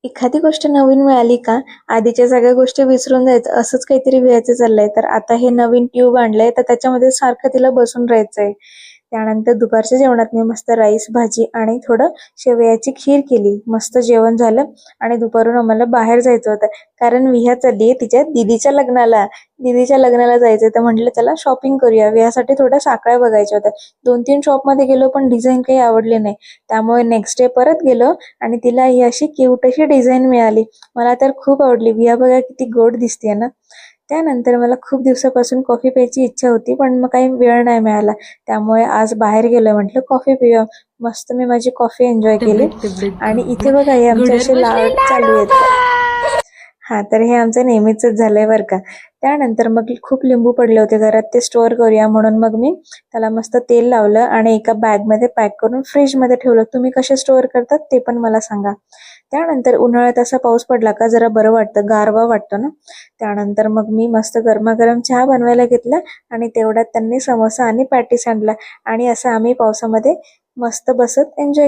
एखादी गोष्ट नवीन मिळाली का, आधीच्या सगळ्या गोष्टी विसरून जायचं असंच काहीतरी व्हायचं चाललंय. तर आता हे नवीन ट्यूब आणलंय, तर त्याच्यामध्ये सारखं तिला बसून राहायचंय. त्यानंतर दुपारच्या जेवणात मी मस्त राईस, भाजी आणि थोडं शेवयाची खीर केली. मस्त जेवण झालं आणि दुपारून आम्हाला बाहेर जायचं होतं. कारण विह्या चालली तिच्या दीदीच्या लग्नाला. दीदीच्या लग्नाला जायचंय, तर म्हटलं चला शॉपिंग करूया. विह्यासाठी थोड्या साकळ्या बघायच्या होत्या. 2-3 शॉपमध्ये गेलो, पण डिझाईन काही आवडली नाही. त्यामुळे नेक्स्ट डे परत गेलो आणि तिला ही अशी क्यूट अशी डिझाईन मिळाली. मला तर खूप आवडली. विया बघा किती गोड दिसते ना. त्यानंतर मला खूप दिवसापासून कॉफी प्यायची इच्छा होती, पण मग काही वेळ नाही मिळाला. त्यामुळे आज बाहेर गेलोय, म्हटलं कॉफी पिऊया. मस्त मी माझी कॉफी एन्जॉय केली. आणि इथे बघा हे आमचे असे लाड चालू आहेत. हा, तर हे आमचं नेहमीच झालंय बरं का. त्यानंतर मग खूप लिंबू पडले होते घरात, ते स्टोअर करूया म्हणून मग मी त्याला मस्त तेल लावलं आणि एका बॅगमध्ये पॅक करून फ्रीजमध्ये ठेवलं. तुम्ही कसे स्टोअर करतात ते पण मला सांगा. त्यानंतर उन्हाळ्यात असा पाऊस पडला का जरा बरं वाटतं, गारवा वाटतो ना. त्यानंतर मग मी मस्त गरमागरम चहा बनवायला घेतला आणि तेवढ्यात त्यांनी समोसा आणि पॅटीस आणला आणि असं आम्ही पावसामध्ये मस्त बसत एन्जॉय